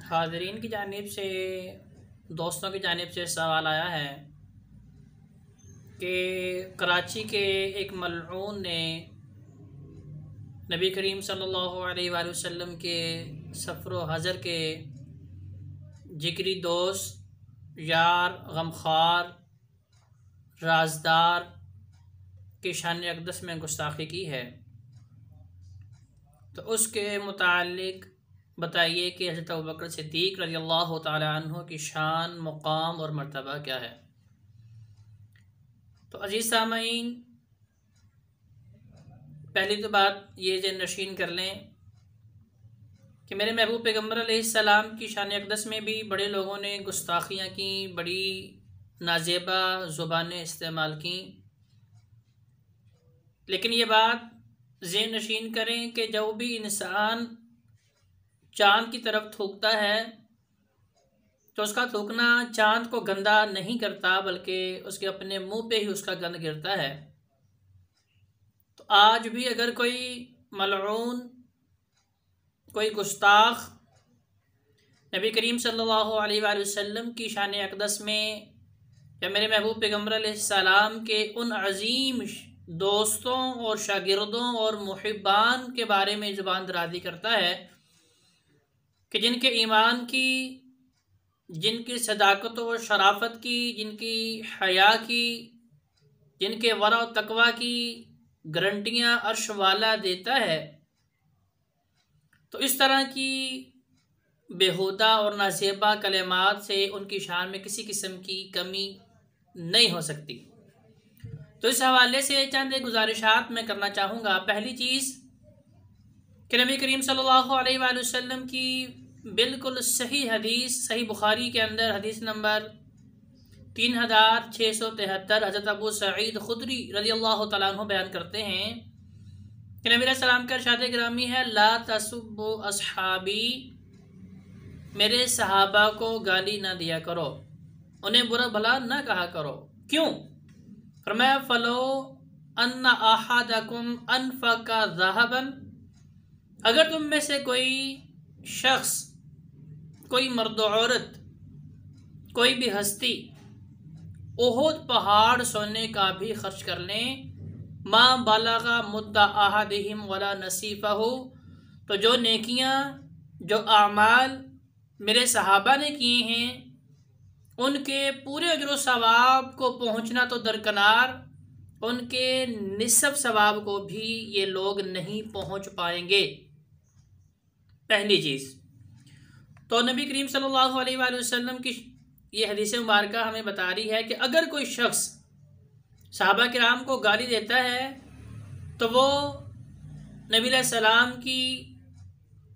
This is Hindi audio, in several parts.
हाज़रीन की जानिब से, दोस्तों की जानिब से सवाल आया है कि कराची के एक मलऊन ने नबी करीम सल्लल्लाहु अलैहि वसल्लम के सफ़र हज़र के जिक्री दोस्त, यार, गमख्वार, राजदार की शान अक़दस में गुस्ताखी की है। तो उसके मुताल्लिक़ बताइए कि हज़रत अबू बकर सिद्दीक़ रज़ियल्लाहु ताला अन्हु की शान, मुक़ाम और मर्तबा क्या है। तो अज़ीज़ सामईन, पहली तो बात ये ज़हन नशीन कर लें कि मेरे महबूब पैगम्बर अलैहिस्सलाम की शान अक़दस में भी बड़े लोगों ने गुस्ताखियाँ की, बड़ी नाज़ेबा ज़ुबानें इस्तेमाल की। लेकिन ये बात ज़हन नशीन करें कि जब भी इंसान चाँद की तरफ थूकता है तो उसका थूकना चाँद को गंदा नहीं करता, बल्कि उसके अपने मुंह पे ही उसका गंद गिरता है। तो आज भी अगर कोई मलऊन, कोई गुस्ताख नबी करीम सल्लल्लाहु अलैहि वसल्लम की शान अक़दस में या मेरे महबूब पैगम्बर अलैहिस्सलाम के उन अज़ीम दोस्तों और शागिर्दों और मुहिब्बान के बारे में ज़ुबान दराज़ी करता है कि जिनके ईमान की, जिनकी सदाकत व शराफत की, जिनकी हया की, जिनके वरा और तकवा की गारंटियाँ अर्श वाला देता है, तो इस तरह की बेहुदा और नाज़ेबा कलिमात से उनकी शान में किसी किस्म की कमी नहीं हो सकती। तो इस हवाले से चंद गुजारिशात मैं करना चाहूँगा। पहली चीज़ कि नबी करीम सल्लल्लाहु अलैहि वसल्लम की बिल्कुल सही हदीस, सही बुखारी के अंदर हदीस नंबर 3673 हज़रत अबू सईद खुदरी रज़ियल्लाहु तआला अन्हु बयान करते हैं कि नबी सल्लल्लाहु अलैहि वसल्लम का इरशाद गिरामी है, ला तसुब्बु अस्हाबी, मेरे सहाबा को गाली ना दिया करो, उन्हें बुरा भला ना कहा करो। क्यों? फरमाया, फलो अन्ना अहादकुम अनफका ज़हबन, अगर तुम में से कोई शख्स, कोई मर्द औरत, कोई भी हस्ती उहुद पहाड़ सोने का भी खर्च कर लें, माँ बालगा मुद्दा अहदिहिम वला नसीफ़हु, तो जो नेकियां, जो आमाल मेरे सहाबा ने किए हैं, उनके पूरे अजर सवाब को पहुँचना तो दरकनार, उनके निसफ सवाब को भी ये लोग नहीं पहुँच पाएंगे। पहली चीज़ तो नबी करीम सल्लल्लाहु अलैहि वसल्लम की ये हदीस मुबारक हमें बता रही है कि अगर कोई शख्स सहाबा किराम को गाली देता है तो वो नबी सलाम की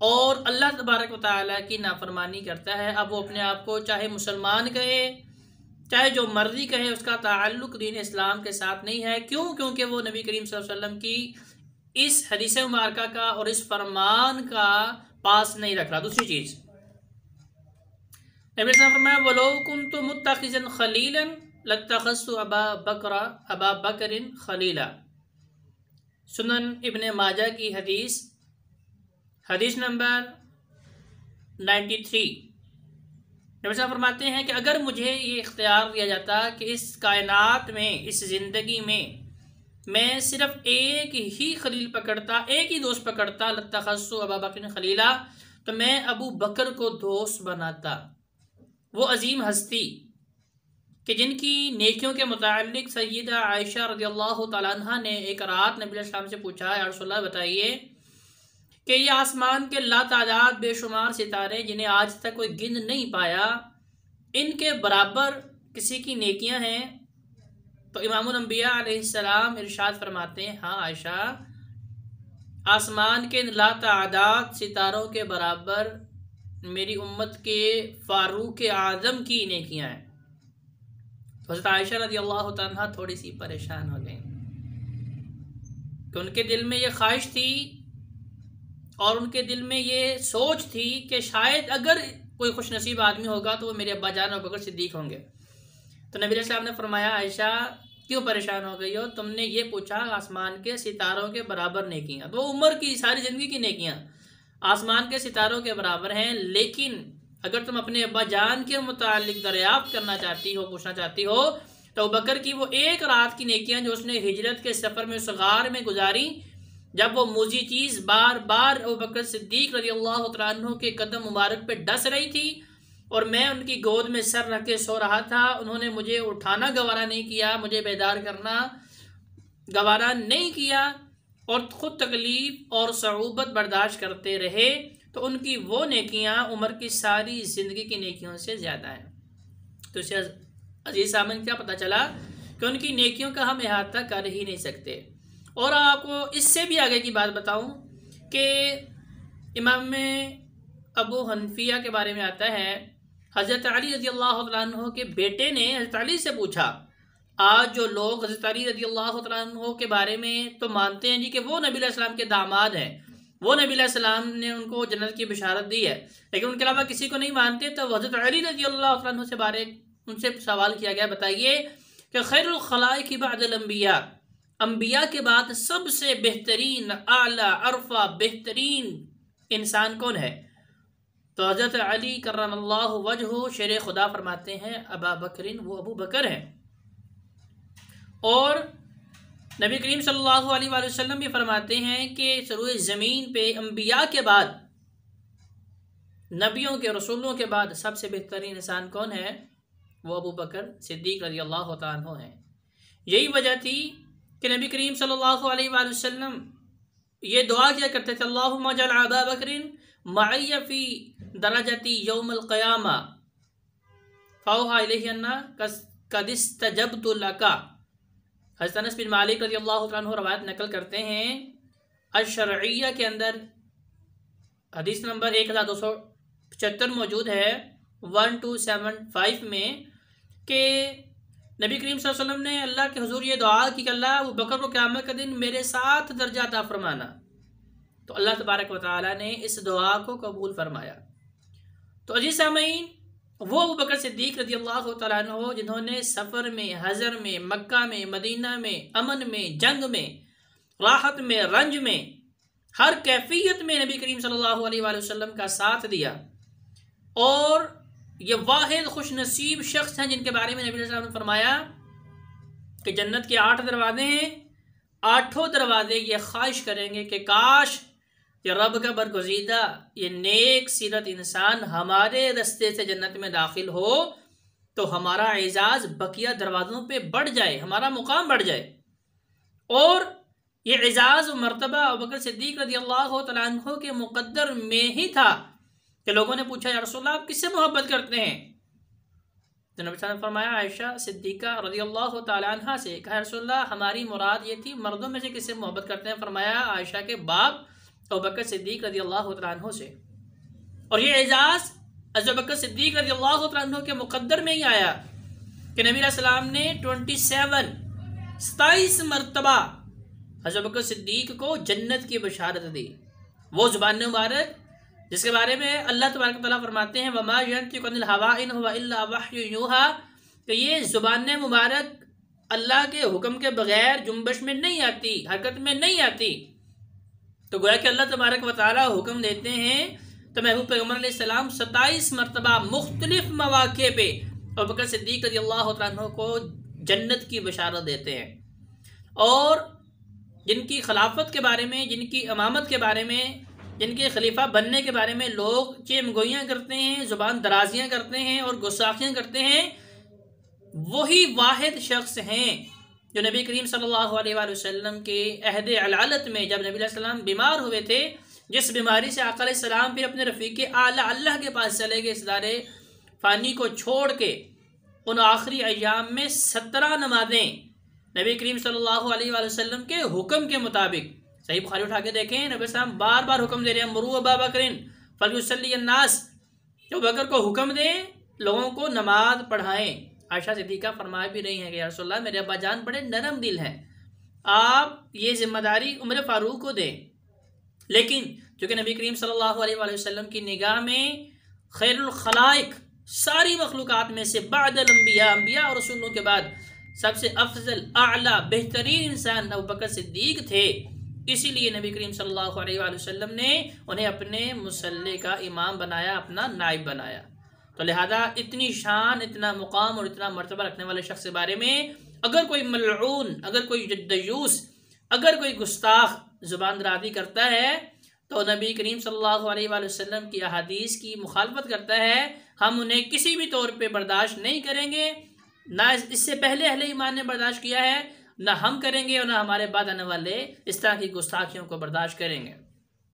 और अल्लाह तबारक व तआला की नाफरमानी करता है। अब वो अपने आप को चाहे मुसलमान कहे, चाहे जो मर्जी कहे, उसका ताल्लुक़ दीन इस्लाम के साथ नहीं है। क्यों? क्योंकि वो नबी करीम सल्लल्लाहु अलैहि वसल्लम की इस हदीस मुबारक का और इस फरमान का पास नहीं रख रहा। दूसरी चीज़, नबी सल्लल्लाहु अलैहि वसल्लम फरमाया, वलो कुन्तु मुत्तखिज़न खलीलन लत्तखज़्तु अबा बकरिन खलीला। सुनन इब्ने माजा की हदीस, हदीस नंबर 93। नबी साहब फरमाते हैं कि अगर मुझे ये इख्तियार दिया जाता कि इस कायनात में, इस ज़िंदगी में मैं सिर्फ एक ही खलील पकड़ता, एक ही दोस्त पकड़ता, लत्तखज़्तु अबा बकरिन खलीला, तो मैं अबू बकर को दोस्त बनाता। वो अजीम हस्ती कि जिनकी नेकियों के मुतालिक सय्यदा आयशा रज़ियल्लाहु तआला अन्हा ने एक रात नबी सल्लल्लाहु अलैहि वसल्लम से पूछा, या रसूलल्लाह बताइए कि ये आसमान के लातादाद बेशुमार सितारे जिन्हें आज तक कोई गिन नहीं पाया, इनके बराबर किसी की नेकियां हैं? तो इमामुल अंबिया अलैहिस्सलाम इरशाद फरमाते हैं, हाँ आयशा, आसमान के लातादाद सितारों के बराबर मेरी उम्मत के फारूक आज़म की नेकियां हैं। तो हज़रत आयशा रज़ियल्लाहु तआला अन्हा थोड़ी सी परेशान हो गई कि उनके दिल में ये ख्वाहिश थी और उनके दिल में ये सोच थी कि शायद अगर कोई खुशनसीब आदमी होगा तो वो मेरे अब्बा जान अबू बकर सिद्दीक़ होंगे। तो नबी सल्लल्लाहु अलैहि वसल्लम ने फरमाया, आयशा क्यों परेशान हो गई हो? तुमने ये पूछा आसमान के सितारों के बराबर नेकियां, तो उम्र की सारी ज़िंदगी की नेकियां आसमान के सितारों के बराबर हैं। लेकिन अगर तुम अपने अब्बा जान के मुतालिक दरियाफ्त करना चाहती हो, पूछना चाहती हो, तो अबू बकर की वो एक रात की नेकियां जो उसने हिजरत के सफ़र में उस गार में गुजारी, जब वो मुजी चीज़ बार बार अबू बकर सिद्दीक रज़ियल्लाहु तआला अन्हु के कदम मुबारक पे डस रही थी और मैं उनकी गोद में सर रख के सो रहा था, उन्होंने मुझे उठाना गवारा नहीं किया, मुझे बेदार करना गवारा नहीं किया और ख़ुद तकलीफ़ और सऊबत बर्दाश्त करते रहे, तो उनकी वो नेकियां उम्र की सारी ज़िंदगी की नेकियों से ज़्यादा हैं। तो इससे अजीज़ सामन क्या पता चला कि उनकी नेकियों का हम अहाता कर ही नहीं सकते। और आपको इससे भी आगे की बात बताऊं कि इमाम अबू हनीफा के बारे में आता है, हज़रत अली रज़ियल्लाहु तआला अन्हु के बेटे ने हज़रत अली से पूछा, आज जो लोग हज़रत अली रज़ियल्लाहु तआला अन्हु के बारे में तो मानते हैं जी कि वो नबी अलैहि सलाम के दामाद हैं, वो नबी अलैहि सलाम ने उनको जन्नत की बिशारत दी है, लेकिन उनके अलावा किसी को नहीं मानते। तो हज़रत अली रज़ियल्लाहु तआला अन्हु से बारे उनसे सवाल किया गया, बताइए कि खैरुल खलाइक बअदल अंबिया, अंबिया के बाद सबसे बेहतरीन आला अरफा बेहतरीन इंसान कौन है? तो हज़रत अली करमल्लाहु वजहु शेर खुदा फरमाते हैं अबा बकरिन, वो अबू बकर हैं। और नबी करीम सल्लल्लाहु अलैहि वसल्लम भी फरमाते हैं कि सरूए ज़मीन पे अंबिया के बाद, नबियों के रसूलों के बाद सबसे बेहतरीन इंसान कौन है? वो अबू बकर सिद्दीक रज़ियल्लाहु तआला अन्हु हैं। यही वजह थी कि नबी करीम सल्लल्लाहु अलैहि वसल्लम ये दुआ किया करते थे, अल्लाहुम्मा जअल अबा बकरिन मअय्या फ़ी दरजती यौमल क़यामा फ़ौहा इलैहि अन्ना क़द इस्तजबतु लका। हज़रत अनस बिन मालिक रज़ियल्लाहु तआला अन्हु रवायत नकल करते हैं अश-शरइय्या के अंदर हदीस नंबर 1275 मौजूद है 1275 में कि नबी करीम सल्लल्लाहु अलैहि वसल्लम ने अल्लाह के हुजूर ये दुआ की कि अल्लाह अबू बकर को क़यामत के दिन मेरे साथ दर्जा अता फरमाना। तो अल्लाह तबारक व तआला ने इस दुआ को कबूल फरमाया। तो अजीज़ सामीन, वो अबू बकर सिद्दीक रज़ियल्लाहु तआला अन्हु जिन्होंने सफ़र में, हज़र में, मक्का में, मदीना में, अमन में, जंग में, राहत में, रंज में, हर कैफियत में नबी करीम सल्लल्लाहु अलैहि वसल्लम का साथ दिया। और ये वाहिद खुश नसीब शख्स हैं जिनके बारे में नबी सल्लल्लाहु अलैहि वसल्लम ने फरमाया कि जन्नत के 8 दरवाजे हैं, 8 दरवाजे ये ख्वाहिश करेंगे कि काश ये रब का बरगुज़ीदा ये नेक सीरत इंसान हमारे रास्ते से जन्नत में दाखिल हो तो हमारा एजाज़ बकिया दरवाज़ों पे बढ़ जाए, हमारा मुकाम बढ़ जाए। और ये एजाज़ मर्तबा अबू बकर सिद्दीक रज़ियल्लाहु तआला अन्हु के मुक़द्दर में ही था कि लोगों ने पूछा, या रसूलल्लाह आप किससे मोहब्बत करते हैं? तो नबी सल्लल्लाहु अलैहि वसल्लम ने फरमाया आयशा सिद्दीक़ा रज़ियल्लाहु तआला अन्हा से। कहा रसूलल्लाह हमारी मुराद ये थी मर्दों में से किससे मोहब्बत करते हैं? फरमाया आयशा के बाप अबू बकर सिद्दीक रज़ियल्लाहु तआला अन्हु से। और ये एजाज़ अबू बकर सिद्दीक रज़ियल्लाहु तआला अन्हु के मुक़द्दर में ही आया कि नबी अलैहि सलाम ने 27 मरतबा हज़रत अबू बकर सिद्दीक को जन्नत की बशारत दी। वो ज़ुबान मुबारक जिसके बारे में अल्लाह तबारक व तआला फरमाते हैं वमा यंतिक़ु अनिल हवा इन हुवा इल्ला वह्युन यूहा, कि ये ज़ुबान मुबारक अल्लाह के हुक्म के बगैर जुम्बश में नहीं आती, हरकत में नहीं आती। तो गोया कि अल्लाह तबारक व तआला हुक्म देते हैं तो महबूब पैगम्बर अलैहिस्सलाम 27 मरतबा मुख्तलिफ मौक़े पे अबू बकर सिद्दीक रज़ियल्लाहु तआला अन्हु को जन्नत की बशारत देते हैं। और जिनकी खिलाफत के बारे में, जिनकी इमामत के बारे में, जिनके खलीफा बनने के बारे में लोग चेमगोइयाँ करते हैं, ज़ुबान दराजियाँ करते हैं और गुस्साखियाँ करते हैं, वही वाहिद शख्स हैं जो नबी करीम सल्लल्लाहु अलैहि वसल्लम के अहद अलालत में जब नबी सल्लल्लाहु बीमार हुए थे, जिस बीमारी से आका अलैहिस्सलाम फिर अपने रफ़ीक़े आला अल्लाह के पास चले गए, इस दारे फ़ानी को छोड़ के, उन आखिरी अय्याम में 17 नमाज़ें नबी करीम सल्लल्लाहु अलैहि वसल्लम के हुक्म के मुताबिक, सही बुखारी उठा के देखें, नबी सल्लल्लाहु बार बार हुक्म दे रहे हैं मुरू अबा बकरिन फलयुसल्ली अन्नास, तो बकर को हुक्म दें लोगों को नमाज पढ़ाएं। आयशा सिद्दीक़ा फरमाया भी रही हैं कि या रसूलल्लाह मेरे अब्बा जान बड़े नरम दिल हैं, आप ये जिम्मेदारी उमर फ़ारूक को दें। लेकिन चूँकि नबी करीम सल्लल्लाहु अलैहि वसल्लम की निगाह में खैरुल खलाइक सारी मखलूक़ात में से बादल अंबिया, अंबिया और रसूलों के बाद सबसे अफजल आला बेहतरीन इंसान अबू बकर सिद्दीक थे। इसीलिए नबी करीम सल्लल्लाहु अलैहि वसल्लम ने उन्हें अपने मुसल्ले का इमाम बनाया, अपना नाइब बनाया। तो लिहाजा इतनी शान, इतना मुकाम और इतना मर्तबा रखने वाले शख्स के बारे में अगर कोई मलऊन, अगर कोई दयूस, अगर कोई गुस्ताख जुबान दराजी करता है तो नबी करीम सल्लल्लाहु अलैहि वसल्लम की अहादीस की मुखालफत करता है, हम उन्हें किसी भी तौर पे बर्दाश्त नहीं करेंगे। ना इससे पहले अहले ईमान ने बर्दाश्त किया है, ना हम करेंगे और ना हमारे बाद आने वाले इस तरह की गुस्ताखियों को बर्दाश्त करेंगे।